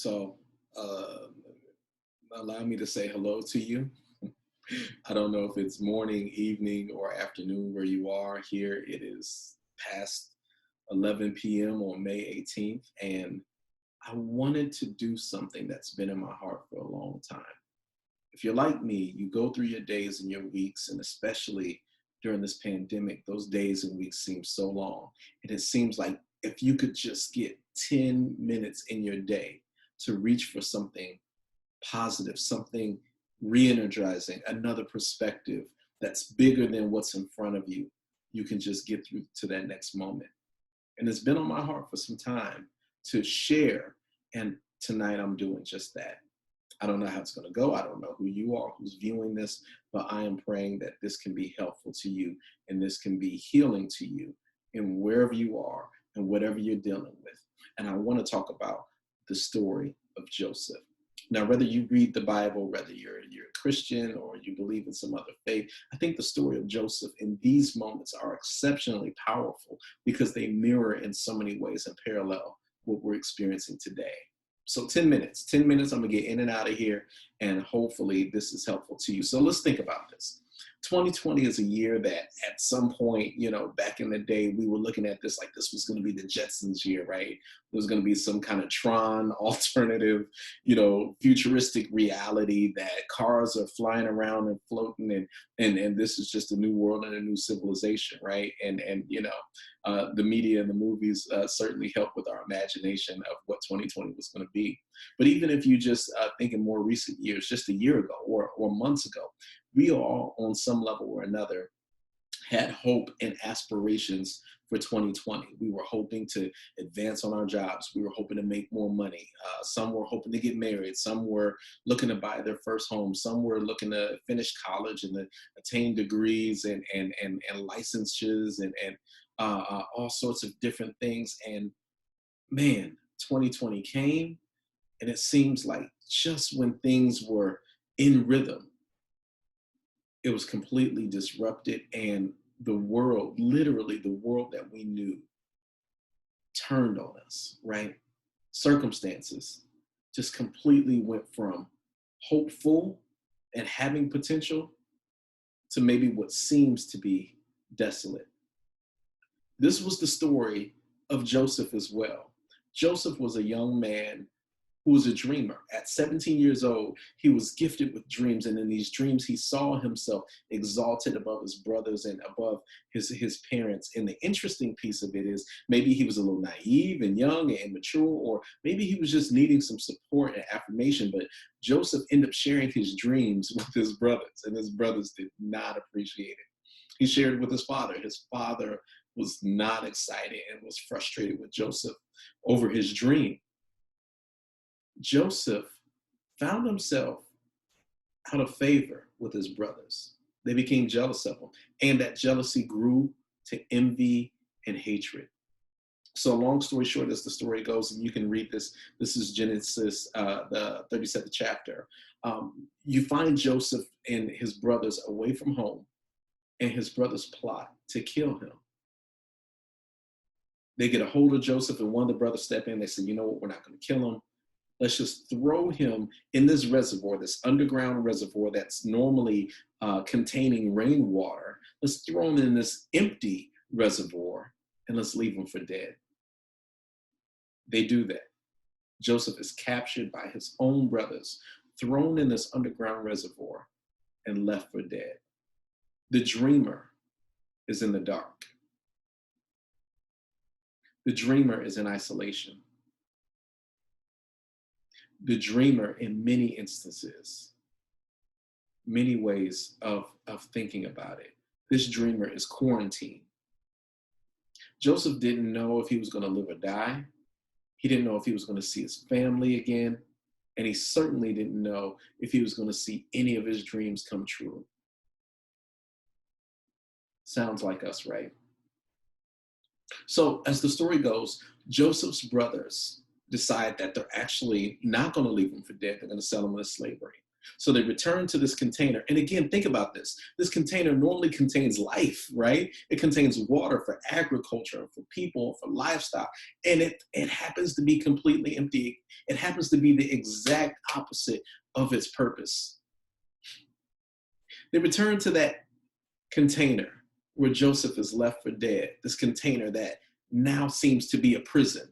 So, allow me to say hello to you. I don't know if it's morning, evening, or afternoon where you are. Here it is past 11 p.m. on May 18th, and I wanted to do something that's been in my heart for a long time. If you're like me, you go through your days and your weeks, and especially during this pandemic, those days and weeks seem so long. And it seems like if you could just get 10 minutes in your day to reach for something positive, something re-energizing, another perspective that's bigger than what's in front of you, you can just get through to that next moment. And it's been on my heart for some time to share. And tonight I'm doing just that. I don't know how it's going to go. I don't know who you are, who's viewing this, but I am praying that this can be helpful to you and this can be healing to you in wherever you are and whatever you're dealing with. And I want to talk about the story of Joseph. Now, whether you read the Bible, whether you're a Christian or you believe in some other faith, I think the story of Joseph in these moments are exceptionally powerful because they mirror in so many ways and parallel what we're experiencing today. So 10 minutes, I'm gonna get in and out of here, and hopefully this is helpful to you. So let's think about this. 2020 is a year that at some point, back in the day, we were looking at this like this was going to be the Jetsons year, right? There was going to be some kind of Tron alternative, futuristic reality that cars are flying around and floating, and this is just a new world and a new civilization, right? And the media and the movies certainly help with our imagination of what 2020 was going to be. But even if you just think in more recent years, just a year ago or months ago, we all, on some level or another, had hope and aspirations for 2020. We were hoping to advance on our jobs. We were hoping to make more money. Some were hoping to get married. Some were looking to buy their first home. Some were looking to finish college and to attain degrees and licenses and all sorts of different things. And man, 2020 came, and it seems like just when things were in rhythm, it was completely disrupted, and the world, literally the world that we knew, turned on us, right? Circumstances just completely went from hopeful and having potential to maybe what seems to be desolate. This was the story of Joseph as well. Joseph was a young man who was a dreamer. At 17 years old, he was gifted with dreams. And in these dreams, he saw himself exalted above his brothers and above his parents. And the interesting piece of it is maybe he was a little naive and young and immature, or maybe he was just needing some support and affirmation. But Joseph ended up sharing his dreams with his brothers, and his brothers did not appreciate it. He shared with his father. His father was not excited and was frustrated with Joseph over his dream. Joseph found himself out of favor with his brothers. They became jealous of him, and that jealousy grew to envy and hatred. So long story short, as the story goes, and you can read this is Genesis, the 37th chapter. You find Joseph and his brothers away from home, and his brothers plot to kill him. They get a hold of Joseph, and one of the brothers step in. They say, you know what, we're not going to kill him. Let's just throw him in this reservoir, this underground reservoir that's normally containing rainwater. Let's throw him in this empty reservoir and let's leave him for dead. They do that. Joseph is captured by his own brothers, thrown in this underground reservoir and left for dead. The dreamer is in the dark. The dreamer is in isolation. The dreamer, in many instances, many ways of thinking about it, this dreamer is quarantined. Joseph didn't know if he was going to live or die. He didn't know if he was going to see his family again. And he certainly didn't know if he was going to see any of his dreams come true. Sounds like us, right? So as the story goes, Joseph's brothers decide that they're actually not going to leave him for dead. They're going to sell him into slavery. So they return to this container. And again, think about this. This container normally contains life, right? It contains water for agriculture, for people, for livestock. And it happens to be completely empty. It happens to be the exact opposite of its purpose. They return to that container where Joseph is left for dead, this container that now seems to be a prison.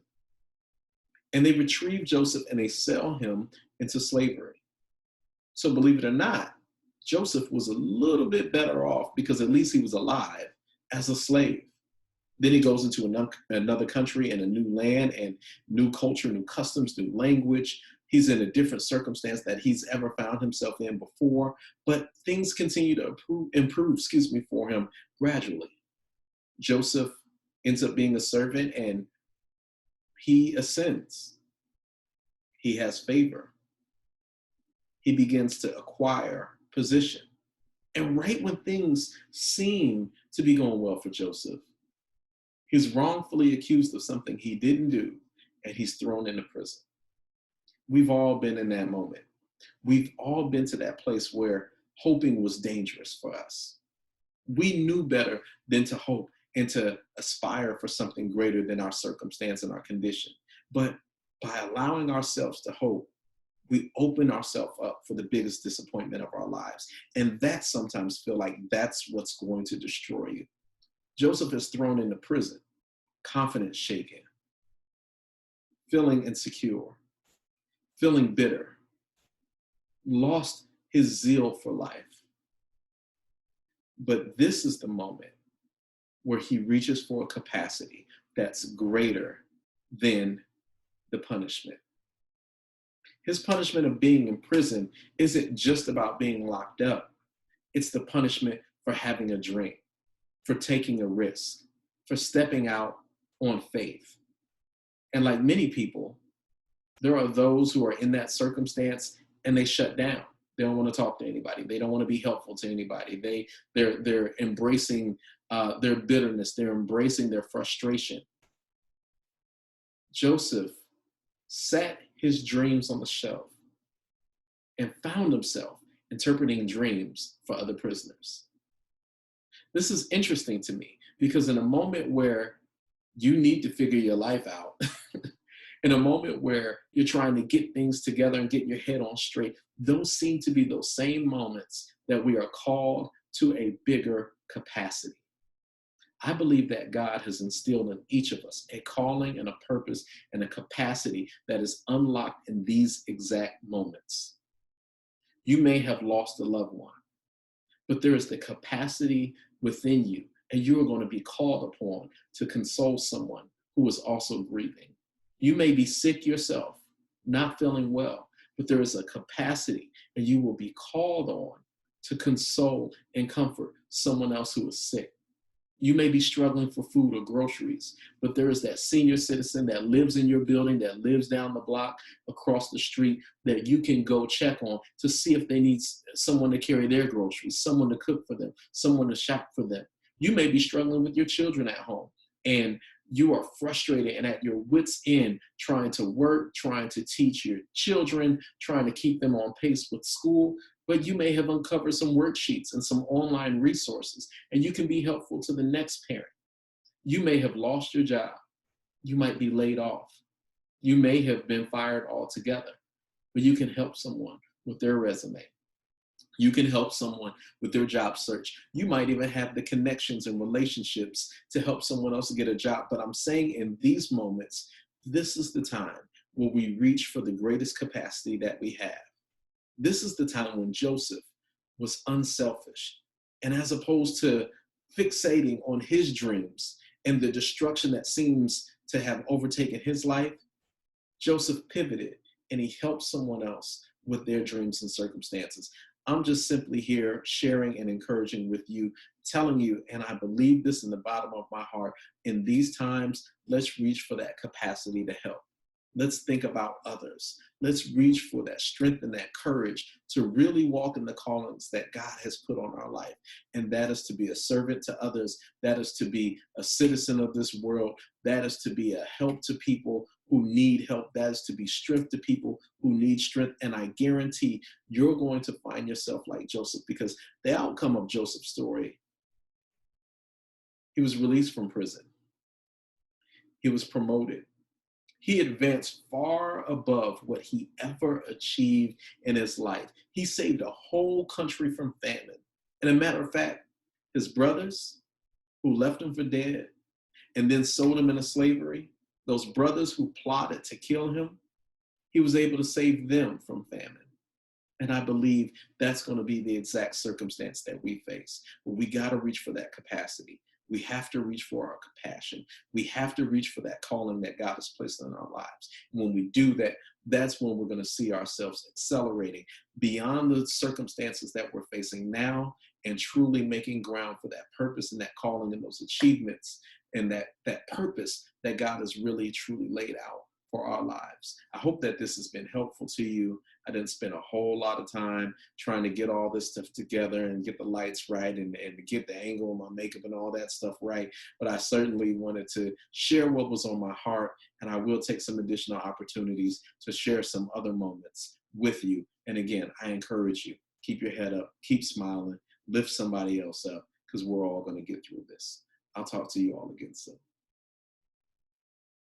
And they retrieve Joseph and they sell him into slavery. So believe it or not, Joseph was a little bit better off because at least he was alive as a slave. Then he goes into another country and a new land and new culture, new customs, new language. He's in a different circumstance that he's ever found himself in before, but things continue to improve for him gradually. Joseph ends up being a servant and he ascends. He has favor. He begins to acquire position. And right when things seem to be going well for Joseph, he's wrongfully accused of something he didn't do, and he's thrown into prison. We've all been in that moment. We've all been to that place where hoping was dangerous for us. We knew better than to hope and to aspire for something greater than our circumstance and our condition. But by allowing ourselves to hope, we open ourselves up for the biggest disappointment of our lives. And that sometimes feel like that's what's going to destroy you. Joseph is thrown into prison, confidence shaken, feeling insecure, feeling bitter, lost his zeal for life. But this is the moment where he reaches for a capacity that's greater than the punishment. His punishment of being in prison isn't just about being locked up. It's the punishment for having a dream, for taking a risk, for stepping out on faith. And like many people, there are those who are in that circumstance and they shut down. They don't want to talk to anybody. They don't want to be helpful to anybody. They're embracing their bitterness. They're embracing their frustration. Joseph sat his dreams on the shelf and found himself interpreting dreams for other prisoners. This is interesting to me because in a moment where you need to figure your life out, in a moment where you're trying to get things together and get your head on straight, those seem to be those same moments that we are called to a bigger capacity. I believe that God has instilled in each of us a calling and a purpose and a capacity that is unlocked in these exact moments. You may have lost a loved one, but there is the capacity within you, and you are going to be called upon to console someone who is also grieving. You may be sick yourself, not feeling well, but there is a capacity, and you will be called on to console and comfort someone else who is sick. You may be struggling for food or groceries, but there is that senior citizen that lives in your building, that lives down the block, across the street, that you can go check on to see if they need someone to carry their groceries, someone to cook for them, someone to shop for them. You may be struggling with your children at home, and you are frustrated and at your wits' end trying to work, trying to teach your children, trying to keep them on pace with school. But you may have uncovered some worksheets and some online resources, and you can be helpful to the next parent. You may have lost your job. You might be laid off. You may have been fired altogether, but you can help someone with their resume. You can help someone with their job search. You might even have the connections and relationships to help someone else get a job. But I'm saying in these moments, this is the time where we reach for the greatest capacity that we have. This is the time when Joseph was unselfish. And as opposed to fixating on his dreams and the destruction that seems to have overtaken his life, Joseph pivoted and he helped someone else with their dreams and circumstances. I'm just simply here sharing and encouraging with you, telling you, and I believe this in the bottom of my heart, in these times, let's reach for that capacity to help. Let's think about others. Let's reach for that strength and that courage to really walk in the callings that God has put on our life. And that is to be a servant to others. That is to be a citizen of this world. That is to be a help to people who need help. That is to be strength to people who need strength. And I guarantee you're going to find yourself like Joseph, because the outcome of Joseph's story, he was released from prison. He was promoted. He advanced far above what he ever achieved in his life. He saved a whole country from famine. And a matter of fact, his brothers who left him for dead and then sold him into slavery, those brothers who plotted to kill him, he was able to save them from famine. And I believe that's going to be the exact circumstance that we face. But we got to reach for that capacity. We have to reach for our compassion. We have to reach for that calling that God has placed in our lives. And when we do that, that's when we're going to see ourselves accelerating beyond the circumstances that we're facing now, and truly making ground for that purpose and that calling and those achievements and that purpose that God has really, truly laid out for our lives. I hope that this has been helpful to you. I didn't spend a whole lot of time trying to get all this stuff together and get the lights right and get the angle of my makeup and all that stuff right. But I certainly wanted to share what was on my heart, and I will take some additional opportunities to share some other moments with you. And again, I encourage you, keep your head up, keep smiling, lift somebody else up, because we're all going to get through this. I'll talk to you all again soon.